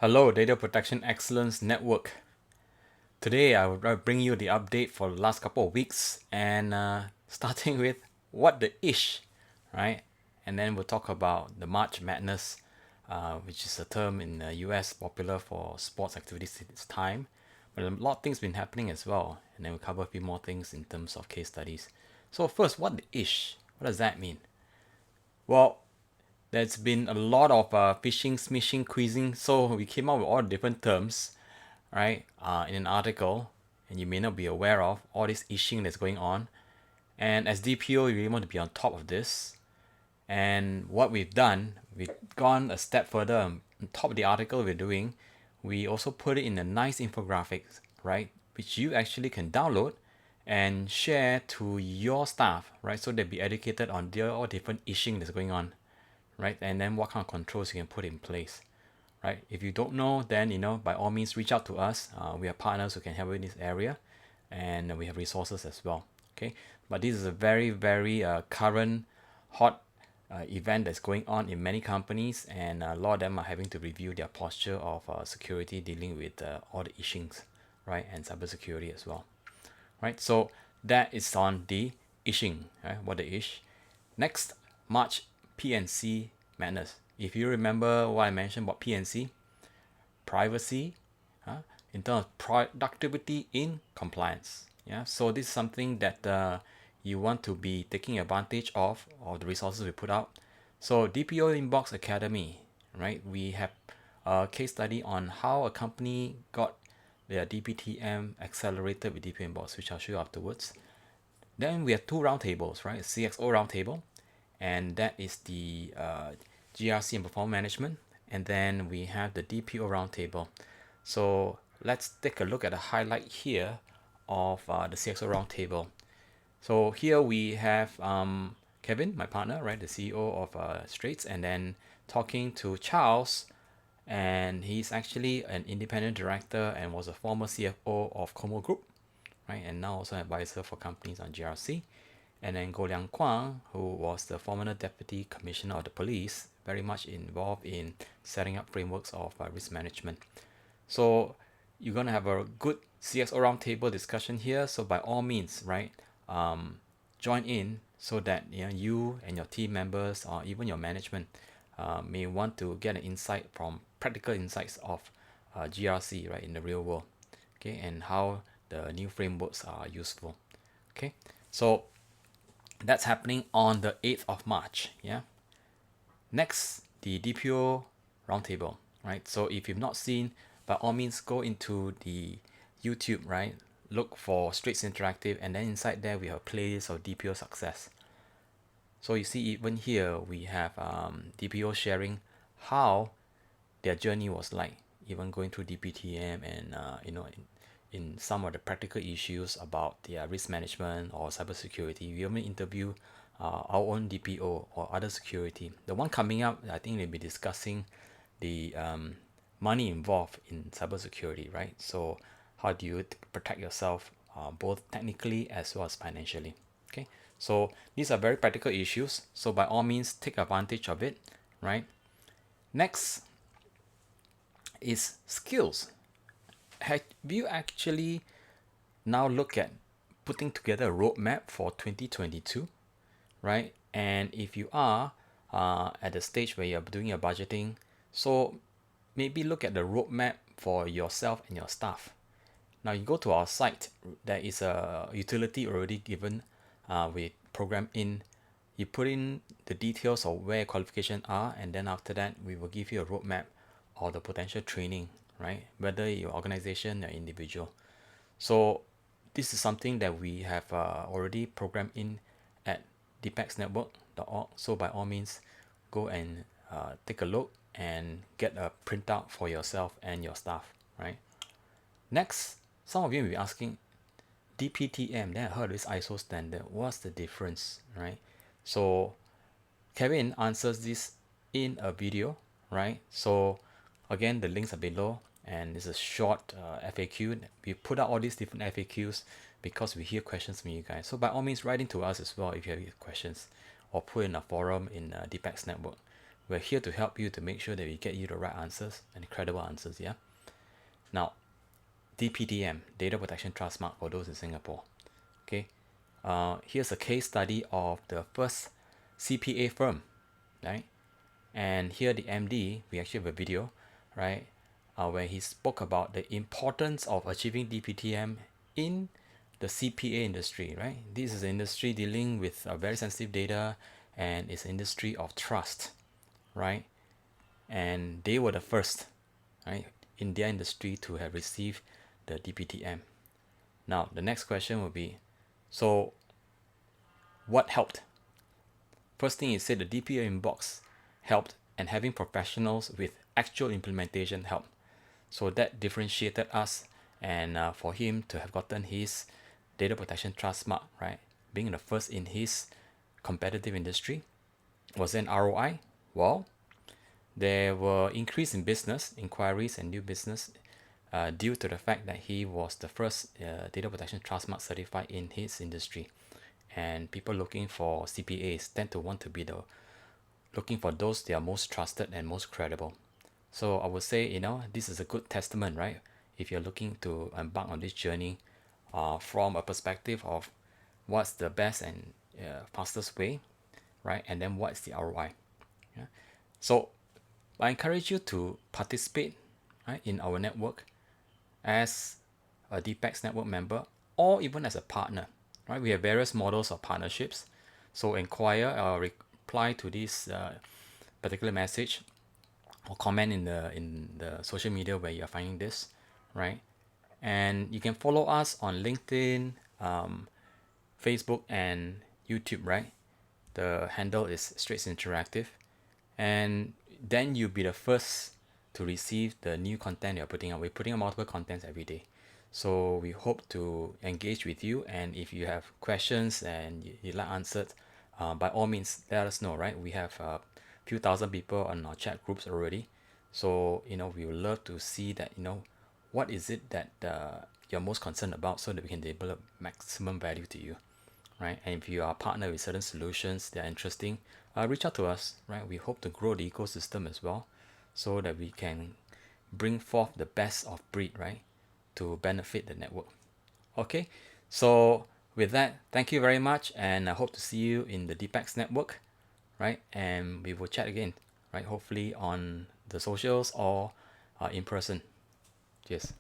Hello, Data Protection Excellence Network. Today I will bring you the update for the last couple of weeks and starting with what the ish, right? And then we'll talk about the March Madness, which is a term in the US popular for sports activities at this time. But a lot of things been happening as well. And then we'll cover a few more things in terms of case studies. So first, what the ish? What does that mean? Well, there's been a lot of phishing, smishing, quishing. So we came up with all different terms, right? In an article, and you may not be aware of all this phishing that's going on. And as DPO, you really want to be on top of this. And what we've done, we've gone a step further. On top of the article we're doing, we also put it in a nice infographics, right? Which you actually can download and share to your staff, right? So they'll be educated on all different phishing that's going on, right? And then what kind of controls you can put in place, right? If you don't know, then by all means reach out to us. We are partners who can help you in this area, and we have resources as well. Okay, but this is a very very current, hot event that's going on in many companies, and a lot of them are having to review their posture of security, dealing with all the phishings, right, and cybersecurity as well, right? So that is on the phishing, right? What the ish. Next, March PNC madness. If you remember what I mentioned about PNC, privacy, in terms of productivity in compliance. Yeah, so this is something that you want to be taking advantage of the resources we put out. So DPOinBOX Academy, right? We have a case study on how a company got their DPTM accelerated with DPOinBOX, which I'll show you afterwards. Then we have two roundtables, right? CXO Roundtable, and that is the GRC and performance management. And then we have the DPO Roundtable. So let's take a look at the highlight here of the CXO Roundtable. So here we have Kevin, my partner, right, the CEO of Straits, and then talking to Charles, and he's actually an independent director and was a former CFO of Como Group, right, and now also an advisor for companies on GRC. And then Go Liang Kwang, who was the former deputy commissioner of the police, very much involved in setting up frameworks of risk management. So you're going to have a good CXO roundtable discussion here. So by all means, right, join in so that you and your team members or even your management may want to get an insight from practical insights of GRC, right, in the real world, okay, and how the new frameworks are useful. Okay, so that's happening on the 8th of March. Yeah. Next, the DPO roundtable, right? So if you've not seen, by all means go into the YouTube, right? Look for Straits Interactive, and then inside there we have a playlist of DPO success. So you see even here we have DPO sharing how their journey was like, even going through DPTM and in some of the practical issues about their risk management or cybersecurity. We even interview our own DPO or other security. The one coming up, I think they'll be discussing the money involved in cybersecurity, right? So how do you protect yourself both technically as well as financially? Okay, so these are very practical issues. So by all means, take advantage of it, right? Next is skills. Have you actually now look at putting together a roadmap for 2022, right? And if you are at the stage where you're doing your budgeting, so maybe look at the roadmap for yourself and your staff. Now you go to our site, there is a utility already given with program in. You put in the details of where qualifications are, and then after that we will give you a roadmap or the potential training, right? Whether your organization or individual. So this is something that we have already programmed in at DPEXNetwork.org. So by all means, go and take a look and get a printout for yourself and your staff, right? Next, some of you may be asking, DPTM, then I heard this ISO standard. What's the difference, right? So Kevin answers this in a video, right? So again, the links are below, and this is a short FAQ. We put out all these different FAQs because we hear questions from you guys. So by all means, write into us as well if you have questions, or put in a forum in DPEX Network. We're here to help you to make sure that we get you the right answers and credible answers. Yeah. Now, DPTM, Data Protection Trustmark, for those in Singapore. Okay. Here's a case study of the first CPA firm, right? And here the MD, we actually have a video, right, where he spoke about the importance of achieving DPTM in the CPA industry, right? This is an industry dealing with very sensitive data, and it's an industry of trust, right? And they were the first, right, in their industry to have received the DPTM. Now, the next question will be, so what helped? First thing he said, the DPOinBOX helped, and having professionals with actual implementation helped. So that differentiated us, and for him to have gotten his Data Protection Trustmark, right, being the first in his competitive industry, was an ROI. Well, there were increase in business inquiries and new business due to the fact that he was the first Data Protection Trustmark certified in his industry, and people looking for CPAs tend to want to be looking for those they are most trusted and most credible. So I would say, this is a good testament, right? If you're looking to embark on this journey from a perspective of what's the best and fastest way, right? And then what's the ROI. Yeah? So I encourage you to participate, right, in our network as a DPEX network member, or even as a partner, right? We have various models of partnerships. So inquire or reply to this particular message, or comment in the social media where you're finding this, right? And you can follow us on LinkedIn, Facebook, and YouTube, right? The handle is Straits Interactive, and then you'll be the first to receive the new content you're putting out. We're putting out multiple contents every day, so we hope to engage with you. And if you have questions and you like answered, by all means let us know, right? We have a few thousand people on our chat groups already, so we would love to see that, what is it that you're most concerned about, so that we can develop maximum value to you, right? And if you are a partner with certain solutions that are interesting, reach out to us, right? We hope to grow the ecosystem as well, so that we can bring forth the best of breed, right, to benefit the network. Okay, so with that, thank you very much, and I hope to see you in the DPEX network, right? And we will chat again, right? Hopefully on the socials or in person. Cheers.